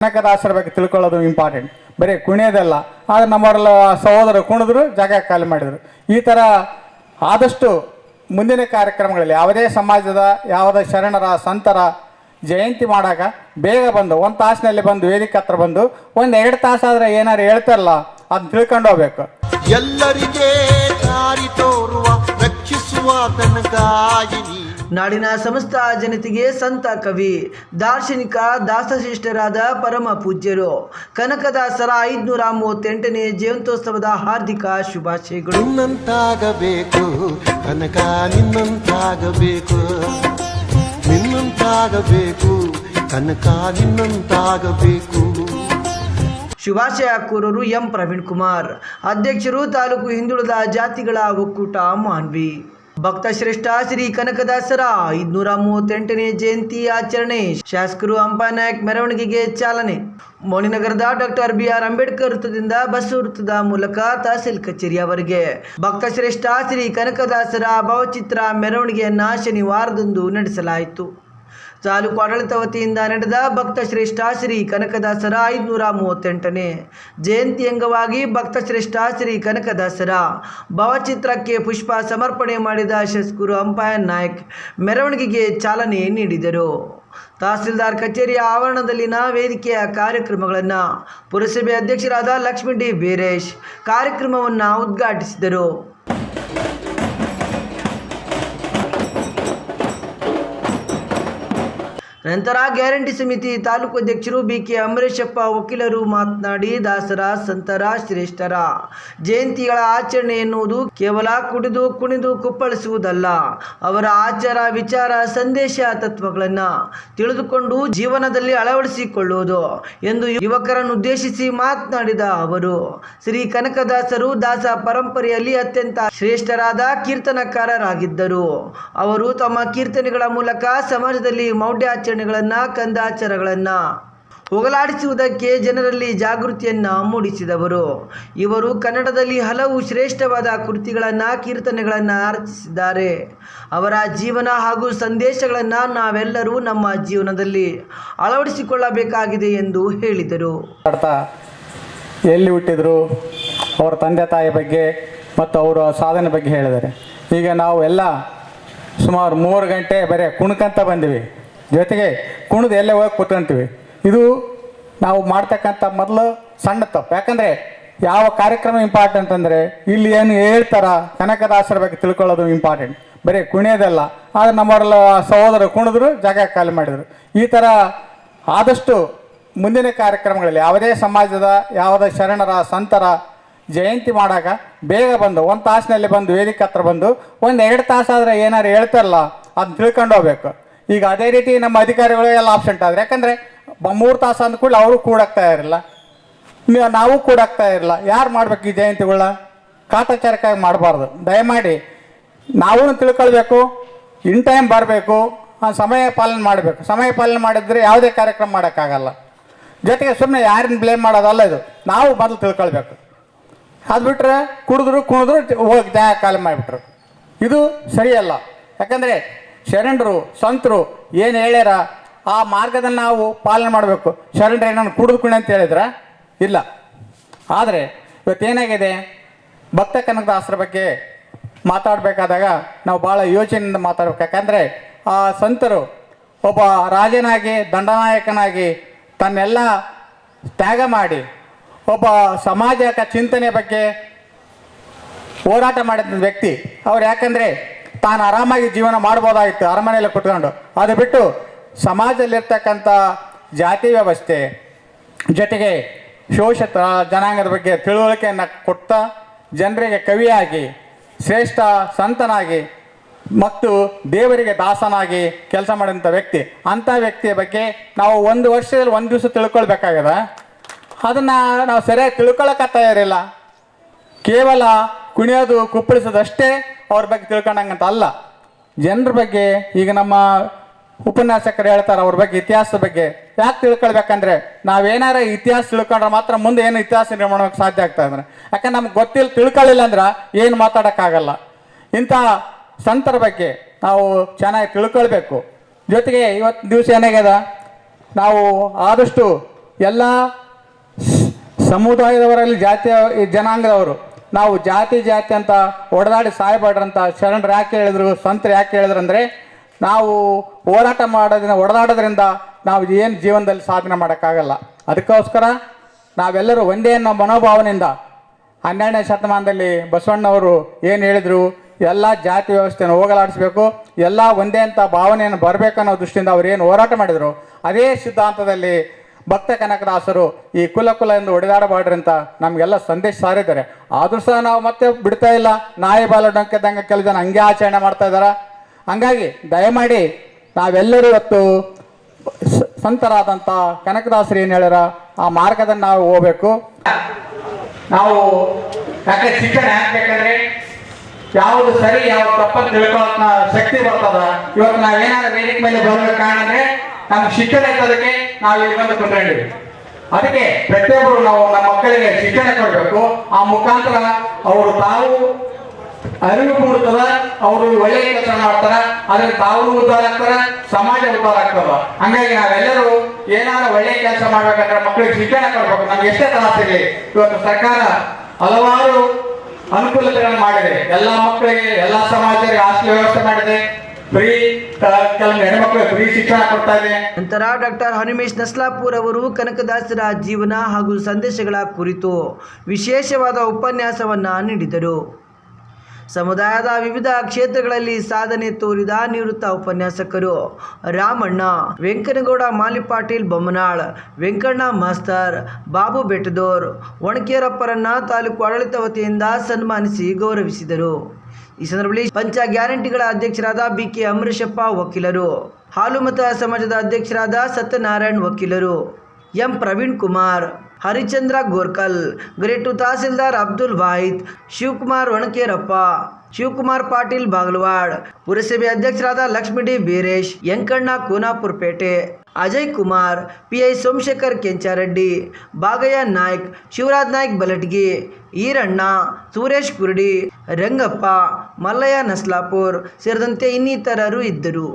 ಕನಕದಾಸರ ಬಗ್ಗೆ ತಿಳ್ಕೊಳ್ಳೋದು ಇಂಪಾರ್ಟೆಂಟ್. ಬರೀ ಕುಣಿಯೋದಲ್ಲ, ಆದರೆ ನಮ್ಮವರೆಲ್ಲ ಸಹೋದರರು ಕುಣಿದ್ರು, ಜಾಗ ಖಾಲಿ ಮಾಡಿದರು. ಈ ಥರ ಆದಷ್ಟು ಮುಂದಿನ ಕಾರ್ಯಕ್ರಮಗಳಲ್ಲಿ ಯಾವುದೇ ಸಮಾಜದ ಯಾವುದೇ ಶರಣರ ಸಂತರ ಜಯಂತಿ ಮಾಡಾಗ ಬೇಗ ಬಂದು 1 ತಾಸಿನಲ್ಲಿ ಬಂದು ವೇದಿಕೆ ಹತ್ರ ಬಂದು 1-2 ತಾಸಾದರೆ ಏನಾರು ಹೇಳ್ತಾರಲ್ಲ ಅದನ್ನ ತಿಳ್ಕೊಂಡು ಹೋಗ್ಬೇಕು. ಎಲ್ಲರಿಗೆ ದಾರಿ ತೋರುವ ರಕ್ಷಿಸುವ ತನಗಾಯಿನಿ. ನಾಡಿನ ಸಮಸ್ತ ಜನತೆಗೆ ಸಂತ ಕವಿ ದಾರ್ಶನಿಕ ದಾಸಶ್ರೇಷ್ಠರಾದ ಪರಮ ಪೂಜ್ಯರು ಕನಕದಾಸರ 538ನೇ ಜಯಂತ್ಯೋತ್ಸವದ ಹಾರ್ದಿಕ ಶುಭಾಶಯಗಳು. ನಿನ್ನಂತಾಗಬೇಕು ಕನಕ, ನಿನ್ನಂತಾಗಬೇಕು, ನಿನ್ನಂತಾಗಬೇಕು ಕನಕ, ನಿನ್ನಂತಾಗಬೇಕು. ಶುಭಾಶಯ ಕೋರರು ಎಂ ಪ್ರವೀಣ್ ಕುಮಾರ್, ಅಧ್ಯಕ್ಷರು ತಾಲೂಕು ಹಿಂದುಳಿದ ಜಾತಿಗಳ ಒಕ್ಕೂಟ ಮಾನ್ವಿ. ಭಕ್ತ ಶ್ರೇಷ್ಠ ಶ್ರೀ ಕನಕದಾಸರ 538ನೇ ಜಯಂತಿ ಆಚರಣೆ. ಶಾಸಕರು ಅಂಪಾನಾಯಕ್ ಮೆರವಣಿಗೆಗೆ ಚಾಲನೆ. ಮೋನಿನಗರದ ಡಾಕ್ಟರ್ BR ಅಂಬೇಡ್ಕರ್ ವೃತ್ತದಿಂದ ಬಸ್ ವೃತ್ತದ ಮೂಲಕ ತಹಸೀಲ್ ಕಚೇರಿಯವರೆಗೆ ಭಕ್ತ ಶ್ರೇಷ್ಠ ಶ್ರೀ ಕನಕದಾಸರ ಭಾವಚಿತ್ರ ಮೆರವಣಿಗೆಯನ್ನ ಶನಿವಾರದಂದು ನಡೆಸಲಾಯಿತು. ತಾಲೂಕು ಆಡಳಿತ ವತಿಯಿಂದ ನಡೆದ ಭಕ್ತ ಶ್ರೇಷ್ಠ ಶ್ರೀ ಕನಕದಾಸರ 538ನೇ ಜಯಂತಿ ಅಂಗವಾಗಿ ಭಕ್ತ ಶ್ರೇಷ್ಠ ಶ್ರೀ ಕನಕದಾಸರ ಭಾವಚಿತ್ರಕ್ಕೆ ಪುಷ್ಪ ಸಮರ್ಪಣೆ ಮಾಡಿದ ಶಾಸಕರು ಅಂಪಾಯನ್ ನಾಯಕ್ ಮೆರವಣಿಗೆಗೆ ಚಾಲನೆ ನೀಡಿದರು. ತಹಸೀಲ್ದಾರ್ ಕಚೇರಿಯ ಆವರಣದಲ್ಲಿನ ವೇದಿಕೆಯ ಕಾರ್ಯಕ್ರಮಗಳನ್ನು ಪುರಸಭೆ ಅಧ್ಯಕ್ಷರಾದ ಲಕ್ಷ್ಮೀ ಡಿ ವೀರೇಶ್ ಕಾರ್ಯಕ್ರಮವನ್ನು ಉದ್ಘಾಟಿಸಿದರು. ನಂತರ ಗ್ಯಾರಂಟಿ ಸಮಿತಿ ತಾಲೂಕು ಅಧ್ಯಕ್ಷರು BK ಅಂಬರೀಶಪ್ಪ ವಕೀಲರು ಮಾತನಾಡಿ, ದಾಸರ ಸಂತರ ಶ್ರೇಷ್ಠರ ಜಯಂತಿಗಳ ಆಚರಣೆ ಎನ್ನುವುದು ಕೇವಲ ಕುಡಿದು ಕುಣಿದು ಕುಪ್ಪಳಿಸುವುದಲ್ಲ, ಅವರ ಆಚಾರ ವಿಚಾರ ಸಂದೇಶ ತತ್ವಗಳನ್ನು ತಿಳಿದುಕೊಂಡು ಜೀವನದಲ್ಲಿ ಅಳವಡಿಸಿಕೊಳ್ಳುವುದು ಎಂದು ಯುವಕರನ್ನು ಉದ್ದೇಶಿಸಿ ಮಾತನಾಡಿದ ಅವರು, ಶ್ರೀ ಕನಕದಾಸರು ದಾಸ ಪರಂಪರೆಯಲ್ಲಿ ಅತ್ಯಂತ ಶ್ರೇಷ್ಠರಾದ ಕೀರ್ತನಕಾರರಾಗಿದ್ದರು. ಅವರು ತಮ್ಮ ಕೀರ್ತನೆಗಳ ಮೂಲಕ ಸಮಾಜದಲ್ಲಿ ಮೌಢ್ಯಾಚರಣೆಗಳನ್ನು ಕಂದಾಚಾರಗಳನ್ನು ಹೋಗಲಾಡಿಸುವುದಕ್ಕೆ ಜನರಲ್ಲಿ ಜಾಗೃತಿಯನ್ನು ಮೂಡಿಸಿದವರು. ಇವರು ಕನ್ನಡದಲ್ಲಿ ಹಲವು ಶ್ರೇಷ್ಠವಾದ ಕೃತಿಗಳನ್ನು ಕೀರ್ತನೆಗಳನ್ನು ರಚಿಸಿದ್ದಾರೆ. ಅವರ ಜೀವನ ಹಾಗೂ ಸಂದೇಶಗಳನ್ನು ನಾವೆಲ್ಲರೂ ನಮ್ಮ ಜೀವನದಲ್ಲಿ ಅಳವಡಿಸಿಕೊಳ್ಳಬೇಕಾಗಿದೆ ಎಂದು ಹೇಳಿದರು. ಎಲ್ಲಿ ಹುಟ್ಟಿದ್ರು, ಅವರ ತಂದೆ ತಾಯಿ ಬಗ್ಗೆ ಮತ್ತು ಅವರ ಸಾಧನೆ ಬಗ್ಗೆ ಹೇಳಿದ್ದಾರೆ. ಈಗ ನಾವು ಎಲ್ಲ ಸುಮಾರು 3 ಗಂಟೆ ಬರೀ ಕುಣ್ಕಂತ ಬಂದಿವಿ, ಜೊತೆಗೆ ಕುಣಿದು ಎಲ್ಲೇ ಹೋಗಿ ಕೂತ್ಕೊಂತೀವಿ. ಇದು ನಾವು ಮಾಡ್ತಕ್ಕಂಥ ಮೊದಲು ಸಣ್ಣ ತಪ್ಪು. ಯಾಕಂದರೆ ಯಾವ ಕಾರ್ಯಕ್ರಮ ಇಂಪಾರ್ಟೆಂಟ್ ಅಂದರೆ ಇಲ್ಲಿ ಏನು ಹೇಳ್ತಾರ ಕನಕದಾಸರ ಬಗ್ಗೆ ತಿಳ್ಕೊಳ್ಳೋದು ಇಂಪಾರ್ಟೆಂಟ್. ಬರೀ ಕುಣಿಯೋದಲ್ಲ, ಆದರೆ ನಮ್ಮವರೆಲ್ಲ ಸಹೋದರರು ಕುಣಿದ್ರು, ಜಾಗ ಖಾಲಿ ಮಾಡಿದರು. ಈ ಥರ ಆದಷ್ಟು ಮುಂದಿನ ಕಾರ್ಯಕ್ರಮಗಳಲ್ಲಿ ಯಾವುದೇ ಸಮಾಜದ ಯಾವುದೇ ಶರಣರ ಸಂತರ ಜಯಂತಿ ಮಾಡಾಗ ಬೇಗ ಬಂದು 1 ತಾಸಿನಲ್ಲಿ ಬಂದು ವೇದಿಕೆ ಹತ್ರ ಬಂದು 1-2 ತಾಸಾದರೆ ಏನಾರು ಹೇಳ್ತಾರಲ್ಲ ಅದನ್ನ ತಿಳ್ಕೊಂಡು ಹೋಗ್ಬೇಕು. ಈಗ ಅದೇ ರೀತಿ ನಮ್ಮ ಅಧಿಕಾರಿಗಳು ಎಲ್ಲ ಆಬ್ಸೆಂಟ್ ಆದರೆ, ಯಾಕಂದರೆ 3 ತಾಸು ಅಂದ ಕೂಡಲೇ ಅವರು ಕೂಡಾಗ್ತಾ ಇರಲಿಲ್ಲ, ನಾವು ಕೂಡಾಗ್ತಾ ಇರಲಿಲ್ಲ. ಯಾರು ಮಾಡ್ಬೇಕು ಈ ಜಯಂತಿಗಳನ್ನ? ಕಾಟಾಚಾರಕ್ಕಾಗಿ ಮಾಡಬಾರ್ದು. ದಯಮಾಡಿ ನಾವು ತಿಳ್ಕೊಳ್ಬೇಕು, ಇನ್ ಟೈಮ್ ಬರಬೇಕು, ಸಮಯ ಪಾಲನೆ ಮಾಡಬೇಕು. ಸಮಯ ಪಾಲನೆ ಮಾಡಿದರೆ ಯಾವುದೇ ಕಾರ್ಯಕ್ರಮ ಮಾಡೋಕ್ಕಾಗಲ್ಲ. ಜೊತೆಗೆ ಸುಮ್ಮನೆ ಯಾರನ್ನ ಬ್ಲೇಮ್ ಮಾಡೋದಲ್ಲ, ಇದು ನಾವು ಮೊದಲು ತಿಳ್ಕೊಳ್ಬೇಕು. ಅದು ಬಿಟ್ಟರೆ ಕುಡಿದ್ರು ಹೋಗಿ ಜಾಗ ಖಾಲಿ ಮಾಡಿಬಿಟ್ರು, ಇದು ಸರಿಯಲ್ಲ. ಯಾಕಂದರೆ ಶರಣರು ಸಂತರು ಏನು ಹೇಳ್ಯಾರ ಆ ಮಾರ್ಗದಲ್ಲಿ ನಾವು ಪಾಲನೆ ಮಾಡಬೇಕು. ಶರಣರು ಏನನ್ನು ಕುಡಿದು ಅಂತ ಹೇಳಿದ್ರ ಇಲ್ಲ. ಆದರೆ ಇವತ್ತೇನಾಗಿದೆ, ಭಕ್ತ ಕನಕದಾಸರ ಬಗ್ಗೆ ಮಾತಾಡಬೇಕಾದಾಗ ನಾವು ಭಾಳ ಯೋಚನೆಯಿಂದ ಮಾತಾಡ್ಬೇಕು. ಯಾಕಂದರೆ ಆ ಸಂತರು ಒಬ್ಬ ರಾಜನಾಗಿ ದಂಡನಾಯಕನಾಗಿ ತನ್ನೆಲ್ಲ ತ್ಯಾಗ ಮಾಡಿ ಒಬ್ಬ ಸಮಾಜಕ ಚಿಂತನೆ ಬಗ್ಗೆ ಹೋರಾಟ ಮಾಡಿದ ವ್ಯಕ್ತಿ ಅವ್ರು. ಯಾಕಂದರೆ ತಾನು ಆರಾಮಾಗಿ ಜೀವನ ಮಾಡ್ಬೋದಾಗಿತ್ತು ಅರಮನೆಯಲ್ಲಿ ಕುತ್ಕೊಂಡು, ಅದು ಬಿಟ್ಟು ಸಮಾಜದಲ್ಲಿರ್ತಕ್ಕಂಥ ಜಾತಿ ವ್ಯವಸ್ಥೆ ಜೊತೆಗೆ ಶೋಷಿತ ಜನಾಂಗದ ಬಗ್ಗೆ ತಿಳುವಳಿಕೆಯನ್ನು ಕೊಡ್ತಾ ಜನರಿಗೆ ಕವಿಯಾಗಿ ಶ್ರೇಷ್ಠ ಸಂತನಾಗಿ ಮತ್ತು ದೇವರಿಗೆ ದಾಸನಾಗಿ ಕೆಲಸ ಮಾಡಿದಂಥ ವ್ಯಕ್ತಿ. ಅಂಥ ವ್ಯಕ್ತಿಯ ಬಗ್ಗೆ ನಾವು 1 ವರ್ಷದಲ್ಲಿ 1 ದಿವಸ ತಿಳ್ಕೊಳ್ಬೇಕಾಗ್ಯದ. ಅದನ್ನು ನಾವು ಸರಿಯಾಗಿ ತಿಳ್ಕೊಳಕ್ಕಾಗ್ತಾ ಇರಲಿಲ್ಲ. ಕೇವಲ ಕುಣಿಯೋದು ಕುಪ್ಪಳಿಸೋದಷ್ಟೇ ಅವ್ರ ಬಗ್ಗೆ ತಿಳ್ಕೊಂಡಂಗಂತ ಅಲ್ಲ, ಜನರ ಬಗ್ಗೆ. ಈಗ ನಮ್ಮ ಉಪನ್ಯಾಸಕರು ಹೇಳ್ತಾರೆ ಅವ್ರ ಬಗ್ಗೆ, ಇತಿಹಾಸದ ಬಗ್ಗೆ ಯಾಕೆ ತಿಳ್ಕೊಳ್ಬೇಕಂದ್ರೆ ನಾವೇನಾರ ಇತಿಹಾಸ ತಿಳ್ಕೊಂಡ್ರೆ ಮಾತ್ರ ಮುಂದೆ ಏನು ಇತಿಹಾಸ ನಿರ್ಮಾಣ ಮಾಡೋಕ್ಕೆ ಸಾಧ್ಯ ಆಗ್ತದೆ. ಅಂದರೆ ಯಾಕಂದ್ರೆ ನಮ್ಗೆ ತಿಳ್ಕೊಳ್ಳಿಲ್ಲ ಅಂದ್ರೆ ಏನು ಮಾತಾಡೋಕ್ಕಾಗಲ್ಲ. ಇಂಥ ಸಂತರ ಬಗ್ಗೆ ನಾವು ಚೆನ್ನಾಗಿ ತಿಳ್ಕೊಳ್ಬೇಕು. ಜೊತೆಗೆ ಇವತ್ತು ದಿವಸ ಏನಾಗ್ಯದ, ನಾವು ಆದಷ್ಟು ಎಲ್ಲ ಸಮುದಾಯದವರಲ್ಲಿ ಜಾತಿಯ ಈ ಜನಾಂಗದವರು ನಾವು ಜಾತಿ ಅಂತ ಹೊಡೆದಾಡಿ ಸಾಯಬೇಡ್ರಂತ ಶರಣರು ಯಾಕೆ ಹೇಳಿದ್ರು, ಸಂತರು ಯಾಕೆ ಹೇಳಿದ್ರು ಅಂದರೆ, ನಾವು ಹೋರಾಟ ಮಾಡೋದ್ರಿಂದ ಹೊಡೆದಾಡೋದ್ರಿಂದ ನಾವು ಏನು ಜೀವನದಲ್ಲಿ ಸಾಧನೆ ಮಾಡೋಕ್ಕಾಗಲ್ಲ. ಅದಕ್ಕೋಸ್ಕರ ನಾವೆಲ್ಲರೂ ಒಂದೇ ಅನ್ನೋ ಮನೋಭಾವನೆಯಿಂದ 12ನೇ ಶತಮಾನದಲ್ಲಿ ಬಸವಣ್ಣವರು ಏನು ಹೇಳಿದರು, ಎಲ್ಲ ಜಾತಿ ವ್ಯವಸ್ಥೆಯನ್ನು ಹೋಗಲಾಡಿಸ್ಬೇಕು, ಎಲ್ಲ ಒಂದೇ ಅಂತ ಭಾವನೆಯನ್ನು ಬರಬೇಕನ್ನೋ ದೃಷ್ಟಿಯಿಂದ ಅವ್ರು ಏನು ಹೋರಾಟ ಮಾಡಿದರು, ಅದೇ ಸಿದ್ಧಾಂತದಲ್ಲಿ ಭಕ್ತ ಕನಕದಾಸರು ಈ ಕುಲ ಎಂದು ಹೊಡೆದಾಡಬಾಡ್ರಿ ಅಂತ ನಮಗೆಲ್ಲ ಸಂದೇಶ ಸಾರಿದ್ದಾರೆ. ಆದರೂ ಸಹ ನಾವು ಮತ್ತೆ ಬಿಡ್ತಾ ಇಲ್ಲ. ನಾಯಿ ಬಾಲ ಡೊಂಕೆದಂಗೆ ಕೆಲವು ಜನ ಹಂಗೆ ಆಚರಣೆ ಮಾಡ್ತಾ ಇದ್ದಾರೆ. ಹಂಗಾಗಿ ದಯಮಾಡಿ ನಾವೆಲ್ಲರೂ ಇವತ್ತು ಸಂತರಾದಂಥ ಕನಕದಾಸರು ಏನು ಹೇಳ್ಯಾರ ಆ ಮಾರ್ಗದಲ್ಲಿ ನಾವು ಹೋಗ್ಬೇಕು. ನಾವು ಯಾಕೆ ಶಿಕ್ಷಣ ಹಾಕ್ಬೇಕಂದ್ರೆ ಯಾವುದು ಸರಿ ಯಾವ್ದು ತಪ್ಪಂತ ತಿಳ್ಕೊಳ್ಳೋಕೆ ಶಕ್ತಿ ಬರ್ತದ. ಇವತ್ತು ನಾವೇನಾದ್ರೂ ವೇದಿಕೆ ಮೇಲೆ ಬರಬೇಕು ಕಾರಣ ಅಂದ್ರೆ ನಮ್ಗೆ ಶಿಕ್ಷಣ ಇದ್ದದಕ್ಕೆ ನಾವು ಇಲ್ಲಿ ಬಂದು ಕೊಂಡ್ಕೊಂಡಿವಿ. ಅದಕ್ಕೆ ಪ್ರತಿಯೊಬ್ಬರು ನಾವು ನಮ್ಮ ಮಕ್ಕಳಿಗೆ ಶಿಕ್ಷಣ ಕೊಡಬೇಕು. ಆ ಮುಖಾಂತರ ಅವರು ತಾವು ಅರಿವು ಮೂಡ್ತದ, ಅವರು ಒಳ್ಳೆಯ ಕೆಲಸ ಮಾಡ್ತಾರ, ಅದ್ರಲ್ಲಿ ತಾವು ಉದ್ಧಾರ ಆಗ್ತಾರ, ಸಮಾಜ ಉದ್ಧಾರ ಆಗ್ತದ. ಹಂಗಾಗಿ ನಾವೆಲ್ಲರೂ ಏನಾದ್ರು ಒಳ್ಳೆಯ ಕೆಲಸ ಮಾಡ್ಬೇಕಂದ್ರೆ ಮಕ್ಕಳಿಗೆ ಶಿಕ್ಷಣ ಕೊಡ್ಬೇಕು. ನಮ್ಗೆ ಎಷ್ಟೇ ತ್ರಾಸಿರಲಿ, ಇವತ್ತು ಸರ್ಕಾರ ಹಲವಾರು ಅನುಕೂಲತೆಗಳನ್ನು ಮಾಡಿದೆ. ಎಲ್ಲ ಮಕ್ಕಳಿಗೆ ಎಲ್ಲ ಸಮಾಜರಿಗೆ ಹಾಸ್ಟೆಲ್ ವ್ಯವಸ್ಥೆ ಮಾಡಿದೆ, ಫ್ರೀ ಕೆಲವು ಹೆಣ್ಮಕ್ಳಿಗೆ ಫ್ರೀ ಶಿಕ್ಷಣ ಕೊಡ್ತಾ ಇದೆ. ನಂತರ ಡಾಕ್ಟರ್ ಹನುಮೇಶ್ ನಸ್ಲಾಪುರ್ ಅವರು ಕನಕದಾಸರ ಜೀವನ ಹಾಗೂ ಸಂದೇಶಗಳ ಕುರಿತು ವಿಶೇಷವಾದ ಉಪನ್ಯಾಸವನ್ನ ನೀಡಿದರು. ಸಮುದಾಯದ ವಿವಿಧ ಕ್ಷೇತ್ರಗಳಲ್ಲಿ ಸಾಧನೆ ತೋರಿದ ನಿವೃತ್ತ ಉಪನ್ಯಾಸಕರು ರಾಮಣ್ಣ, ವೆಂಕನಗೌಡ ಮಾಲಿಪಾಟೀಲ್ ಬೊಮ್ಮನಾಳ್, ವೆಂಕಣ್ಣ ಮಾಸ್ತರ್, ಬಾಬು ಬೆಟ್ಟದೋರ್, ಒಣಕೇರಪ್ಪರನ್ನ ತಾಲೂಕು ಆಡಳಿತ ವತಿಯಿಂದ ಸನ್ಮಾನಿಸಿ ಗೌರವಿಸಿದರು. ಈ ಸಂದರ್ಭದಲ್ಲಿ ಪಂಚ ಗ್ಯಾರಂಟಿಗಳ ಅಧ್ಯಕ್ಷರಾದ ಬಿಕೆ ಅಮರೇಶಪ್ಪ ವಕೀಲರು, ಹಾಲುಮತ ಸಮಾಜದ ಅಧ್ಯಕ್ಷರಾದ ಸತ್ಯನಾರಾಯಣ್ ವಕೀಲರು, ಎಂ ಪ್ರವೀಣ್ ಕುಮಾರ್, ಹರಿಚಂದ್ರ ಗೋರ್ಕಲ್, ಗ್ರೇಟು ತಹಸೀಲ್ದಾರ್ ಅಬ್ದುಲ್ ವಾಹಿದ್, ಶಿವಕುಮಾರ್ ಒಣಕೇರಪ್ಪ, ಶಿವಕುಮಾರ್ ಪಾಟೀಲ್ ಬಾಗಲವಾಡ್, ಪುರಸಭೆ ಅಧ್ಯಕ್ಷರಾದ ಲಕ್ಷ್ಮೀ ಡಿ ಬೀರೇಶ್, ಯಂಕಣ್ಣ ಕೋನಾಪುರಪೇಟೆ, ಅಜಯ್ ಕುಮಾರ್, ಪಿಐ ಸೋಮಶೇಖರ್ ಕೆಂಚಾರೆಡ್ಡಿ, ಬಾಗಯ್ಯ ನಾಯ್ಕ್, ಶಿವರಾಜ್ ನಾಯ್ಕ್ ಬಲಟ್ಗಿ, ಈರಣ್ಣ, ಸುರೇಶ್ ಕುರ್ಡಿ, ರಂಗಪ್ಪ, ಮಲ್ಲಯ್ಯ ನಸ್ಲಾಪುರ್ ಸೇರಿದಂತೆ ಇನ್ನಿತರರು ಇದ್ದರು.